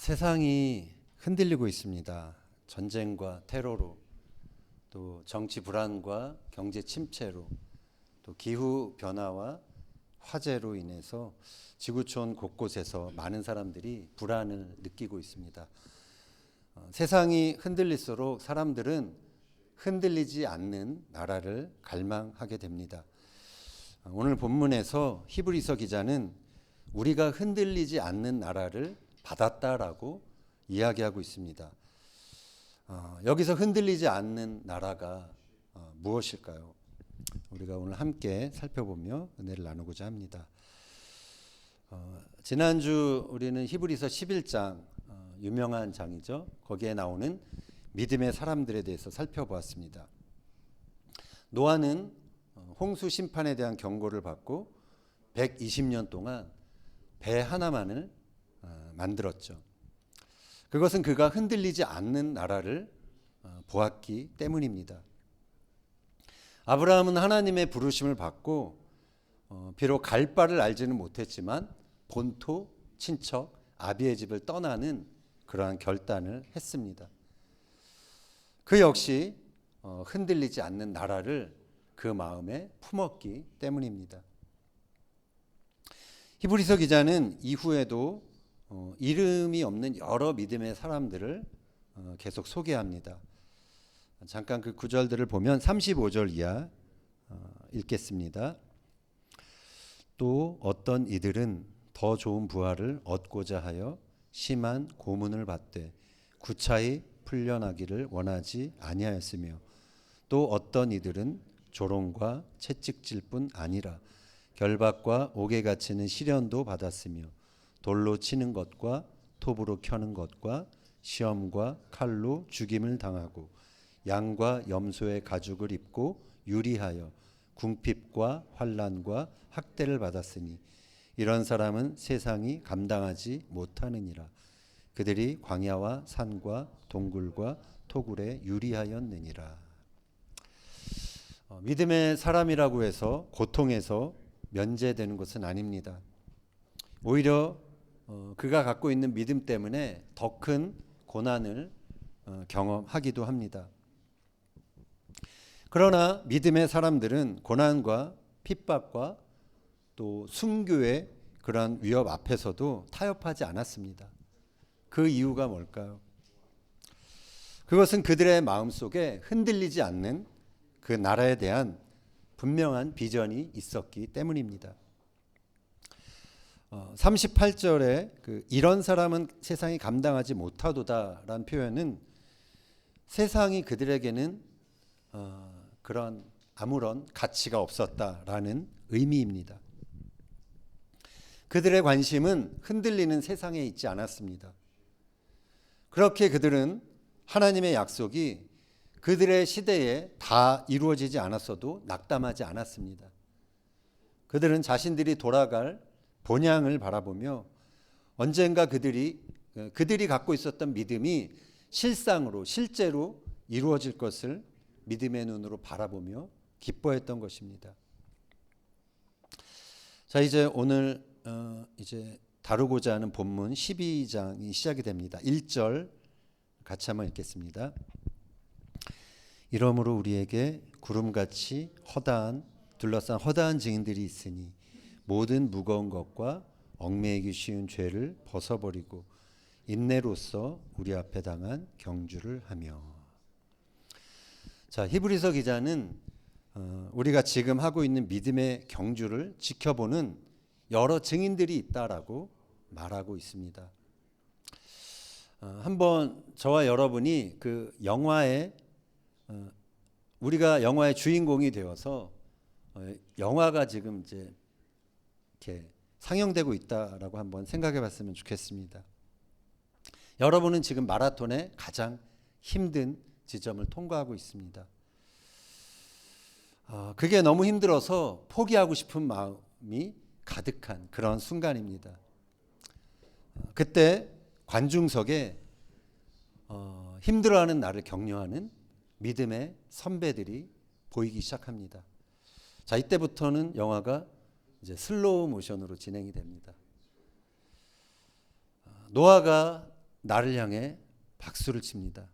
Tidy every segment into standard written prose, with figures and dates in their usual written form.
세상이 흔들리고 있습니다. 전쟁과 테러로, 또 정치 불안과 경제 침체로, 또 기후 변화와 화재로 인해서 지구촌 곳곳에서 많은 사람들이 불안을 느끼고 있습니다. 세상이 흔들릴수록 사람들은 흔들리지 않는 나라를 갈망하게 됩니다. 오늘 본문에서 히브리서 기자는 우리가 흔들리지 않는 나라를 받았다라고 이야기하고 있습니다. 여기서 흔들리지 않는 나라가 무엇일까요? 우리가 오늘 함께 살펴보며 은혜를 나누고자 합니다. 지난주 우리는 히브리서 11장, 유명한 장이죠. 거기에 나오는 믿음의 사람들에 대해서 살펴보았습니다. 노아는 홍수 심판에 대한 경고를 받고 120년 동안 배 하나만을 만들었죠. 그것은 그가 흔들리지 않는 나라를 보았기 때문입니다. 아브라함은 하나님의 부르심을 받고 비록 갈 바를 알지는 못했지만 본토, 친척, 아비의 집을 떠나는 그러한 결단을 했습니다. 그 역시 흔들리지 않는 나라를 그 마음에 품었기 때문입니다. 히브리서 기자는 이후에도 이름이 없는 여러 믿음의 사람들을 계속 소개합니다. 잠깐 그 구절들을 보면 35절 이하 읽겠습니다. 또 어떤 이들은 더 좋은 부활을 얻고자 하여 심한 고문을 받되 구차히 풀려나기를 원하지 아니하였으며, 또 어떤 이들은 조롱과 채찍질 뿐 아니라 결박과 옥에 갇히는 시련도 받았으며, 돌로 치는 것과 톱으로 켜는 것과 시험과 칼로 죽임을 당하고 양과 염소의 가죽을 입고 유리하여 궁핍과 환난과 학대를 받았으니 이런 사람은 세상이 감당하지 못하느니라. 그들이 광야와 산과 동굴과 토굴에 유리하였느니라. 믿음의 사람이라고 해서 고통에서 면제되는 것은 아닙니다. 오히려 그가 갖고 있는 믿음 때문에 더 큰 고난을 경험하기도 합니다. 그러나 믿음의 사람들은 고난과 핍박과 또 순교의 그러한 위협 앞에서도 타협하지 않았습니다. 그 이유가 뭘까요? 그것은 그들의 마음속에 흔들리지 않는 그 나라에 대한 분명한 비전이 있었기 때문입니다. 38절에 이런 사람은 세상이 감당하지 못하도다라는 표현은 세상이 그들에게는 그런 아무런 가치가 없었다라는 의미입니다. 그들의 관심은 흔들리는 세상에 있지 않았습니다. 그렇게 그들은 하나님의 약속이 그들의 시대에 다 이루어지지 않았어도 낙담하지 않았습니다. 그들은 자신들이 돌아갈 본향을 바라보며 언젠가 그들이 갖고 있었던 믿음이 실상으로 실제로 이루어질 것을 믿음의 눈으로 바라보며 기뻐했던 것입니다. 자, 이제 오늘 이제 다루고자 하는 본문 12장이 시작이 됩니다. 1절 같이 한번 읽겠습니다. 이러므로 우리에게 구름같이 둘러싼 허다한 증인들이 있으니 모든 무거운 것과 얽매이기 쉬운 죄를 벗어버리고 인내로써 우리 앞에 당한 경주를 하며. 자, 히브리서 기자는 우리가 지금 하고 있는 믿음의 경주를 지켜보는 여러 증인들이 있다라고 말하고 있습니다. 한번 저와 여러분이 그 영화에 우리가 영화의 주인공이 되어서 영화가 지금 이제 이렇게 상영되고 있다라고 한번 생각해 봤으면 좋겠습니다. 여러분은 지금 마라톤의 가장 힘든 지점을 통과하고 있습니다. 그게 너무 힘들어서 포기하고 싶은 마음이 가득한 그런 순간입니다. 그때 관중석에 힘들어하는 나를 격려하는 믿음의 선배들이 보이기 시작합니다. 자, 이때부터는 영화가 이제 슬로우 모션으로 진행이 됩니다. 노아가 나를 향해 박수를 칩니다.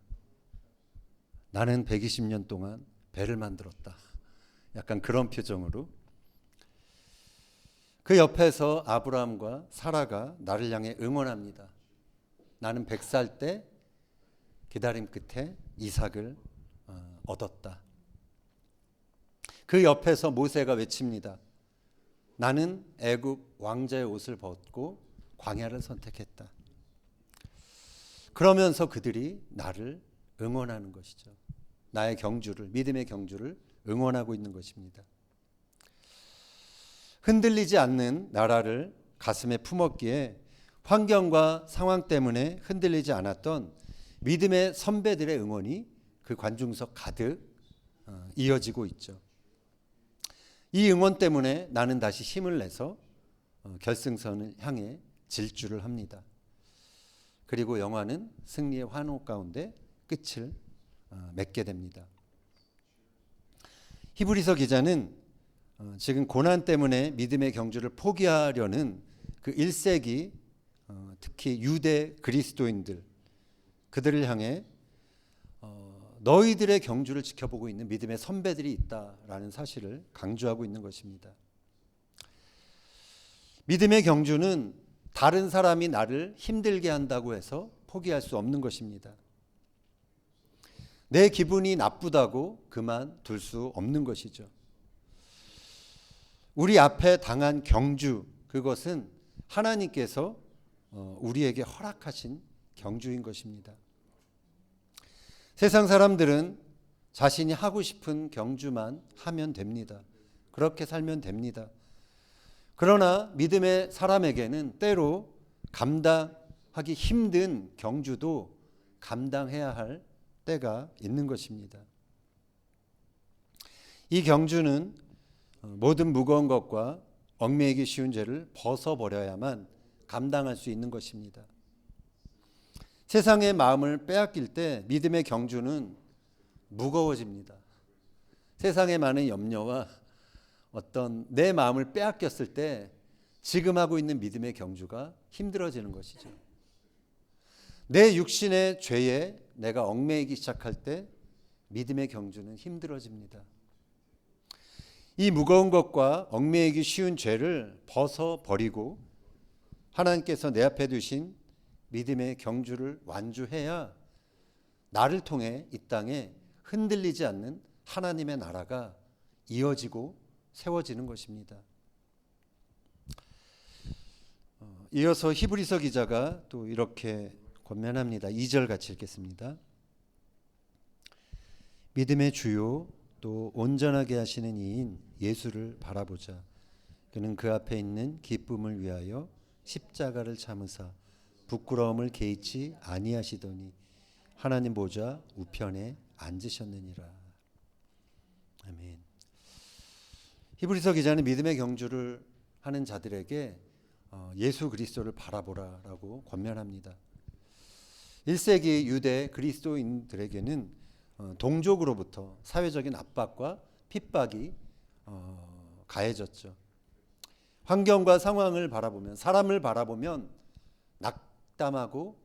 나는 120년 동안 배를 만들었다. 약간 그런 표정으로. 그 옆에서 아브라함과 사라가 나를 향해 응원합니다. 나는 100살 때 기다림 끝에 이삭을 얻었다. 그 옆에서 모세가 외칩니다. 나는 애굽 왕자의 옷을 벗고 광야를 선택했다. 그러면서 그들이 나를 응원하는 것이죠. 나의 경주를, 믿음의 경주를 응원하고 있는 것입니다. 흔들리지 않는 나라를 가슴에 품었기에 환경과 상황 때문에 흔들리지 않았던 믿음의 선배들의 응원이 그 관중석 가득 이어지고 있죠. 이 응원 때문에 나는 다시 힘을 내서 결승선을 향해 질주를 합니다. 그리고 영화는 승리의 환호 가운데 끝을 맺게 됩니다. 히브리서 기자는 지금 고난 때문에 믿음의 경주를 포기하려는 그 1세기 특히 유대 그리스도인들 그들을 향해 너희들의 경주를 지켜보고 있는 믿음의 선배들이 있다라는 사실을 강조하고 있는 것입니다. 믿음의 경주는 다른 사람이 나를 힘들게 한다고 해서 포기할 수 없는 것입니다. 내 기분이 나쁘다고 그만둘 수 없는 것이죠. 우리 앞에 당한 경주, 그것은 하나님께서 우리에게 허락하신 경주인 것입니다. 세상 사람들은 자신이 하고 싶은 경주만 하면 됩니다. 그렇게 살면 됩니다. 그러나 믿음의 사람에게는 때로 감당하기 힘든 경주도 감당해야 할 때가 있는 것입니다. 이 경주는 모든 무거운 것과 얽매이기 쉬운 죄를 벗어버려야만 감당할 수 있는 것입니다. 세상의 마음을 빼앗길 때 믿음의 경주는 무거워집니다. 세상에 많은 염려와 어떤 내 마음을 빼앗겼을 때 지금 하고 있는 믿음의 경주가 힘들어지는 것이죠. 내 육신의 죄에 내가 얽매이기 시작할 때 믿음의 경주는 힘들어집니다. 이 무거운 것과 얽매이기 쉬운 죄를 벗어버리고 하나님께서 내 앞에 두신 믿음의 경주를 완주해야 나를 통해 이 땅에 흔들리지 않는 하나님의 나라가 이어지고 세워지는 것입니다. 이어서 히브리서 기자가 또 이렇게 권면합니다. 2절 같이 읽겠습니다. 믿음의 주요 또 온전하게 하시는 이인 예수를 바라보자. 그는 그 앞에 있는 기쁨을 위하여 십자가를 참으사 부끄러움을 개의치 아니하시더니 하나님 보좌 우편에 앉으셨느니라. 아멘. 히브리서 기자는 믿음의 경주를 하는 자들에게 예수 그리스도를 바라보라라고 권면합니다. 1세기 유대 그리스도인들에게는 동족으로부터 사회적인 압박과 핍박이 가해졌죠. 환경과 상황을 바라보면, 사람을 바라보면 낙담하고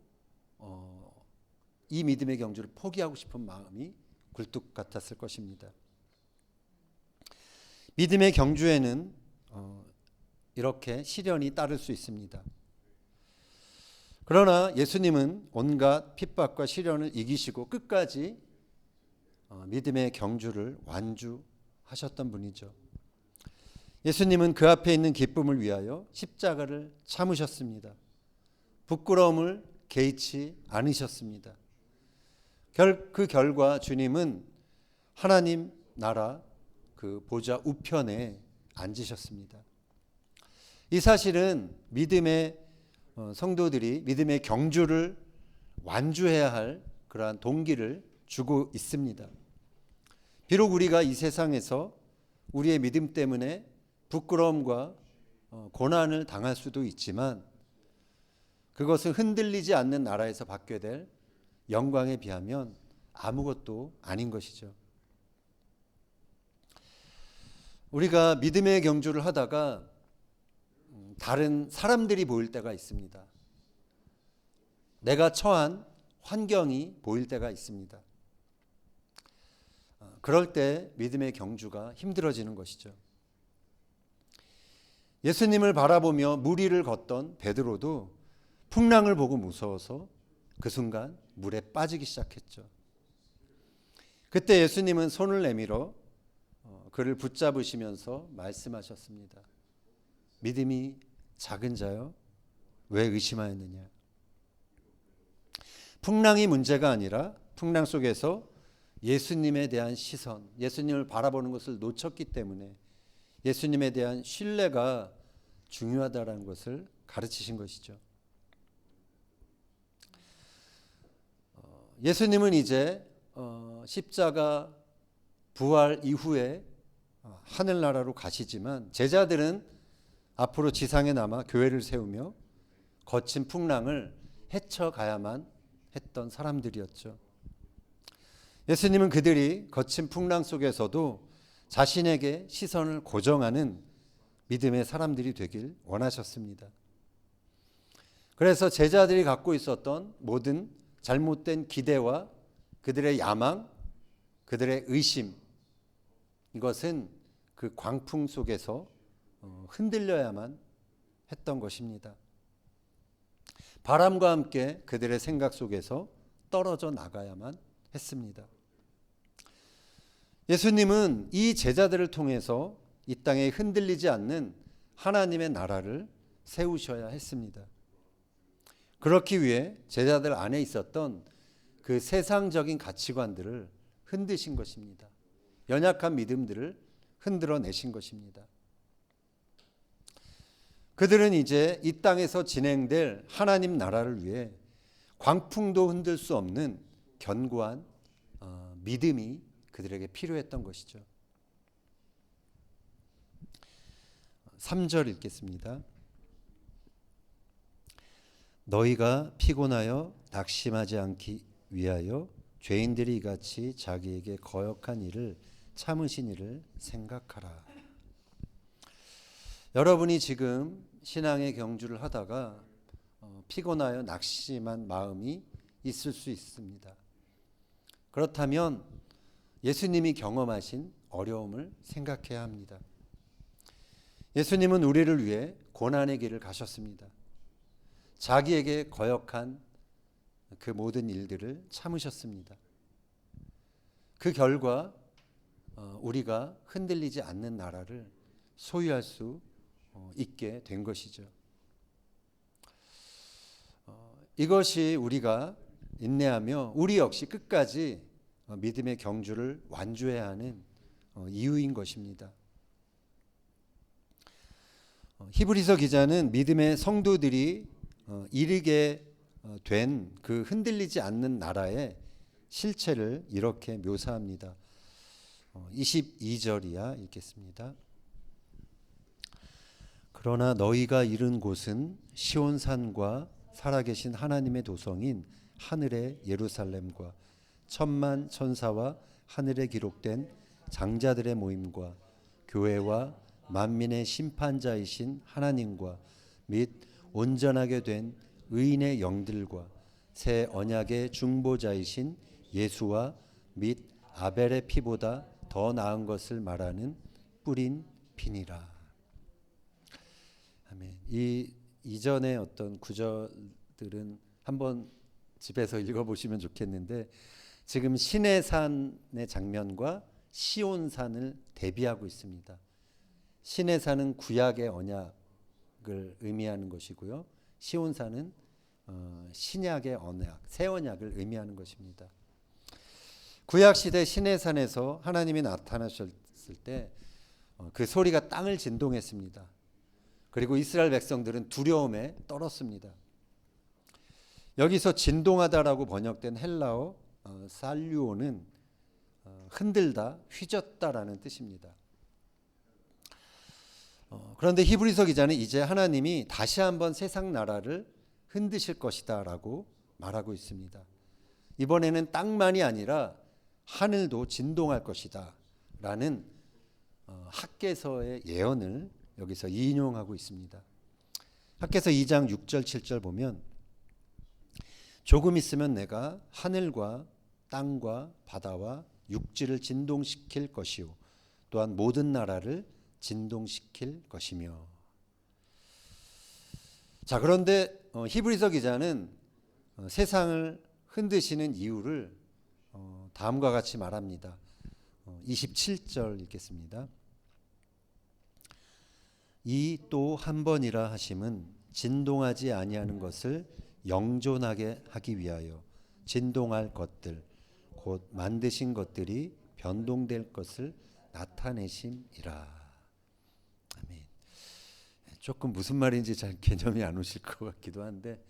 이 믿음의 경주를 포기하고 싶은 마음이 굴뚝 같았을 것입니다. 믿음의 경주에는 이렇게 시련이 따를 수 있습니다. 그러나 예수님은 온갖 핍박과 시련을 이기시고 끝까지 믿음의 경주를 완주하셨던 분이죠. 예수님은 그 앞에 있는 기쁨을 위하여 십자가를 참으셨습니다. 부끄러움을 개의치 않으셨습니다. 그 결과 주님은 하나님 나라 그 보좌 우편에 앉으셨습니다. 이 사실은 믿음의 성도들이 믿음의 경주를 완주해야 할 그러한 동기를 주고 있습니다. 비록 우리가 이 세상에서 우리의 믿음 때문에 부끄러움과 고난을 당할 수도 있지만 그것은 흔들리지 않는 나라에서 받게 될 영광에 비하면 아무것도 아닌 것이죠. 우리가 믿음의 경주를 하다가 다른 사람들이 보일 때가 있습니다. 내가 처한 환경이 보일 때가 있습니다. 그럴 때 믿음의 경주가 힘들어지는 것이죠. 예수님을 바라보며 무리를 걷던 베드로도 풍랑을 보고 무서워서 그 순간 물에 빠지기 시작했죠. 그때 예수님은 손을 내밀어 그를 붙잡으시면서 말씀하셨습니다. 믿음이 작은 자여, 왜 의심하였느냐? 풍랑이 문제가 아니라 풍랑 속에서 예수님에 대한 시선, 예수님을 바라보는 것을 놓쳤기 때문에 예수님에 대한 신뢰가 중요하다는 것을 가르치신 것이죠. 예수님은 이제 십자가 부활 이후에 하늘나라로 가시지만 제자들은 앞으로 지상에 남아 교회를 세우며 거친 풍랑을 헤쳐가야만 했던 사람들이었죠. 예수님은 그들이 거친 풍랑 속에서도 자신에게 시선을 고정하는 믿음의 사람들이 되길 원하셨습니다. 그래서 제자들이 갖고 있었던 모든 잘못된 기대와 그들의 야망, 그들의 의심, 이것은 그 광풍 속에서 흔들려야만 했던 것입니다. 바람과 함께 그들의 생각 속에서 떨어져 나가야만 했습니다. 예수님은 이 제자들을 통해서 이 땅에 흔들리지 않는 하나님의 나라를 세우셔야 했습니다. 그렇기 위해 제자들 안에 있었던 그 세상적인 가치관들을 흔드신 것입니다. 연약한 믿음들을 흔들어 내신 것입니다. 그들은 이제 이 땅에서 진행될 하나님 나라를 위해 광풍도 흔들 수 없는 견고한 믿음이 그들에게 필요했던 것이죠. 3절 읽겠습니다. 너희가 피곤하여 낙심하지 않기 위하여 죄인들이 이같이 자기에게 거역한 일을 참으신 일을 생각하라. 여러분이 지금 신앙의 경주를 하다가 피곤하여 낙심한 마음이 있을 수 있습니다. 그렇다면 예수님이 경험하신 어려움을 생각해야 합니다. 예수님은 우리를 위해 고난의 길을 가셨습니다. 자기에게 거역한 그 모든 일들을 참으셨습니다. 그 결과 우리가 흔들리지 않는 나라를 소유할 수 있게 된 것이죠. 이것이 우리가 인내하며 우리 역시 끝까지 믿음의 경주를 완주해야 하는 이유인 것입니다. 히브리서 기자는 믿음의 성도들이 이르게 된 그 흔들리지 않는 나라의 실체를 이렇게 묘사합니다. 22절이야 읽겠습니다. 그러나 너희가 이른 곳은 시온산과 살아계신 하나님의 도성인 하늘의 예루살렘과 천만 천사와 하늘에 기록된 장자들의 모임과 교회와 만민의 심판자이신 하나님과 및 온전하게 된 의인의 영들과 새 언약의 중보자이신 예수와 및 아벨의 피보다 더 나은 것을 말하는 뿌린 피니라. 아멘. 이 이전의 어떤 구절들은 한번 집에서 읽어보시면 좋겠는데 지금 시내산의 장면과 시온산을 대비하고 있습니다. 시내산은 구약의 언약을 의미하는 것이고요. 시온산은 신약의 언약, 새 언약을 의미하는 것입니다. 구약시대 시내산에서 하나님이 나타나셨을 때 그 소리가 땅을 진동했습니다. 그리고 이스라엘 백성들은 두려움에 떨었습니다. 여기서 진동하다라고 번역된 헬라어 살류오는 흔들다, 휘젓다라는 뜻입니다. 그런데 히브리서 기자는 이제 하나님이 다시 한번 세상 나라를 흔드실 것이다 라고 말하고 있습니다. 이번에는 땅만이 아니라 하늘도 진동할 것이다 라는 학개서의 예언을 여기서 인용하고 있습니다. 학개서 2장 6절 7절 보면 조금 있으면 내가 하늘과 땅과 바다와 육지를 진동시킬 것이요 또한 모든 나라를 진동시킬 것이며. 자, 그런데 히브리서 기자는 세상을 흔드시는 이유를 다음과 같이 말합니다. 27절 읽겠습니다. 이 또 한 번이라 하심은 진동하지 아니하는 것을 영존하게 하기 위하여 진동할 것들 곧 만드신 것들이 변동될 것을 나타내심이라. 아멘. 조금 무슨 말인지 잘 개념이 안 오실 것 같기도 한데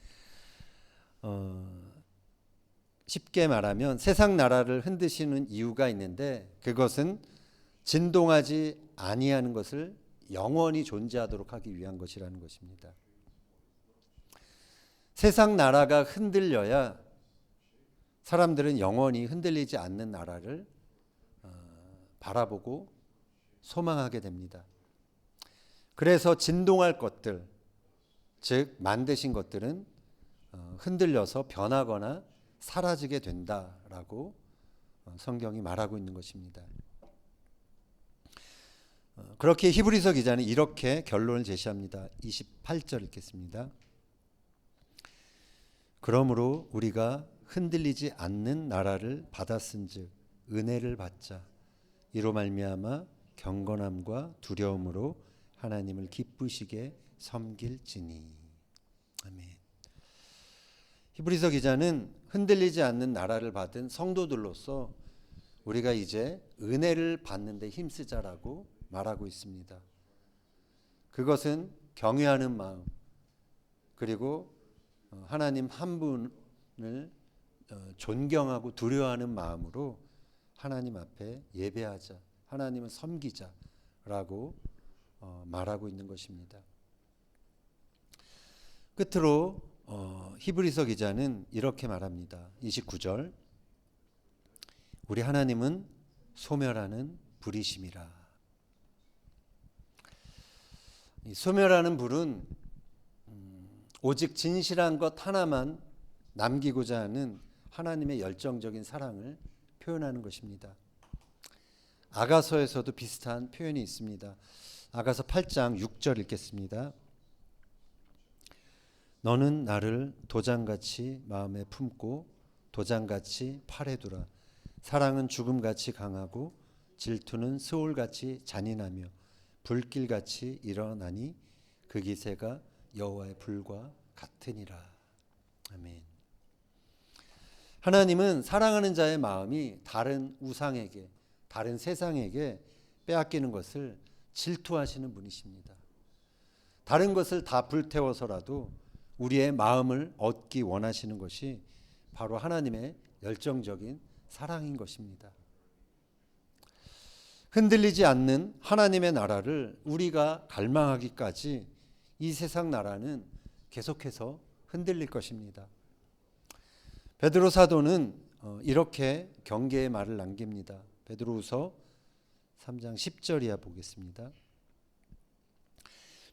쉽게 말하면 세상 나라를 흔드시는 이유가 있는데 그것은 진동하지 아니하는 것을 영원히 존재하도록 하기 위한 것이라는 것입니다. 세상 나라가 흔들려야 사람들은 영원히 흔들리지 않는 나라를 바라보고 소망하게 됩니다. 그래서 진동할 것들, 즉 만드신 것들은 흔들려서 변하거나 사라지게 된다라고 성경이 말하고 있는 것입니다. 그렇게 히브리서 기자는 이렇게 결론을 제시합니다. 28절 읽겠습니다. 그러므로 우리가 흔들리지 않는 나라를 받았은즉 은혜를 받자. 이로 말미암아 경건함과 두려움으로 하나님을 기쁘시게 섬길지니. 아멘. 히브리서 기자는 흔들리지 않는 나라를 받은 성도들로서 우리가 이제 은혜를 받는 데 힘쓰자라고 말하고 있습니다. 그것은 경외하는 마음, 그리고 하나님 한 분을 존경하고 두려워하는 마음으로 하나님 앞에 예배하자, 하나님을 섬기자라고 말하고 있는 것입니다. 끝으로 히브리서 기자는 이렇게 말합니다. 29절. 우리 하나님은 소멸하는 불이심이라. 이 소멸하는 불은 오직 진실한 것 하나만 남기고자 하는 하나님의 열정적인 사랑을 표현하는 것입니다. 아가서에서도 비슷한 표현이 있습니다. 아가서 8장 6절 읽겠습니다. 너는 나를 도장같이 마음에 품고 도장같이 팔에 두라. 사랑은 죽음같이 강하고 질투는 스올같이 잔인하며 불길같이 일어나니 그 기세가 여호와의 불과 같으니라. 아멘. 하나님은 사랑하는 자의 마음이 다른 우상에게, 다른 세상에게 빼앗기는 것을 질투하시는 분이십니다. 다른 것을 다 불태워서라도 우리의 마음을 얻기 원하시는 것이 바로 하나님의 열정적인 사랑인 것입니다. 흔들리지 않는 하나님의 나라를 우리가 갈망하기까지 이 세상 나라는 계속해서 흔들릴 것입니다. 베드로 사도는 이렇게 경계의 말을 남깁니다. 베드로후서 3장 10절 이하 보겠습니다.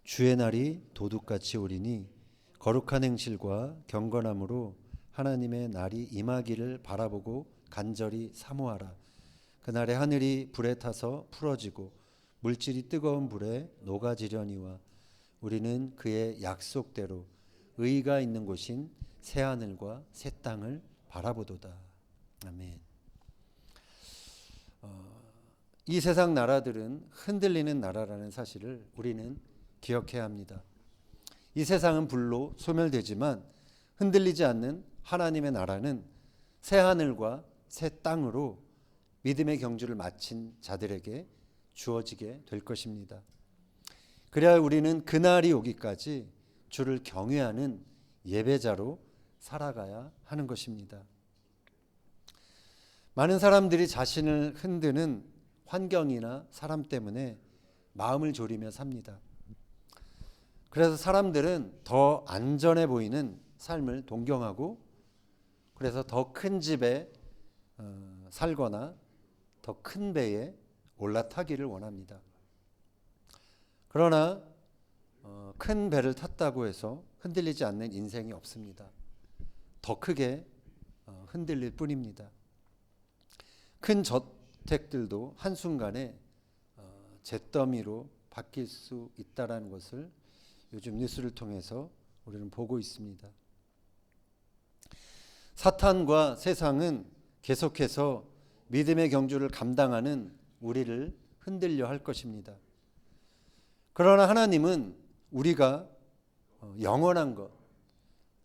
주의 날이 도둑같이 오리니 거룩한 행실과 경건함으로 하나님의 날이 임하기를 바라보고 간절히 사모하라. 그날에 하늘이 불에 타서 풀어지고 물질이 뜨거운 불에 녹아지려니와 우리는 그의 약속대로 의가 있는 곳인 새 하늘과 새 땅을 바라보도다. 아멘. 이 세상 나라들은 흔들리는 나라라는 사실을 우리는 기억해야 합니다. 이 세상은 불로 소멸되지만 흔들리지 않는 하나님의 나라는 새 하늘과 새 땅으로 믿음의 경주를 마친 자들에게 주어지게 될 것입니다. 그래야 우리는 그날이 오기까지 주를 경외하는 예배자로 살아가야 하는 것입니다. 많은 사람들이 자신을 흔드는 환경이나 사람 때문에 마음을 졸이며 삽니다. 그래서 사람들은 더 안전해 보이는 삶을 동경하고 그래서 더 큰 집에 살거나 더 큰 배에 올라타기를 원합니다. 그러나 큰 배를 탔다고 해서 흔들리지 않는 인생이 없습니다. 더 크게 흔들릴 뿐입니다. 큰 저택들도 한순간에 잿더미로 바뀔 수 있다는 것을 요즘 뉴스를 통해서 우리는 보고 있습니다. 사탄과 세상은 계속해서 믿음의 경주를 감당하는 우리를 흔들려 할 것입니다. 그러나 하나님은 우리가 영원한 것,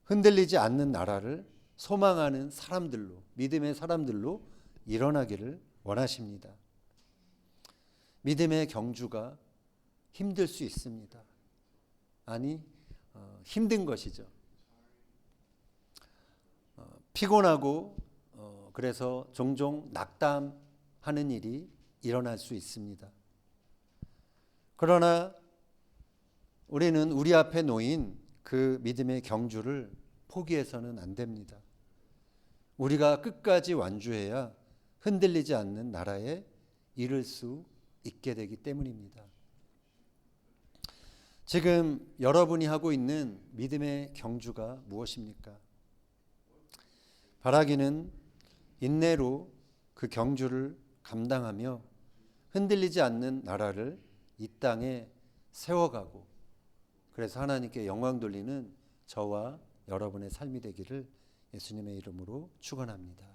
흔들리지 않는 나라를 소망하는 사람들로, 믿음의 사람들로 일어나기를 원하십니다. 믿음의 경주가 힘들 수 있습니다. 아니, 힘든 것이죠. 피곤하고 그래서 종종 낙담하는 일이 일어날 수 있습니다. 그러나 우리는 우리 앞에 놓인 그 믿음의 경주를 포기해서는 안 됩니다. 우리가 끝까지 완주해야 흔들리지 않는 나라에 이를 수 있게 되기 때문입니다. 지금 여러분이 하고 있는 믿음의 경주가 무엇입니까? 바라기는 인내로 그 경주를 감당하며 흔들리지 않는 나라를 이 땅에 세워가고 그래서 하나님께 영광 돌리는 저와 여러분의 삶이 되기를 예수님의 이름으로 축원합니다.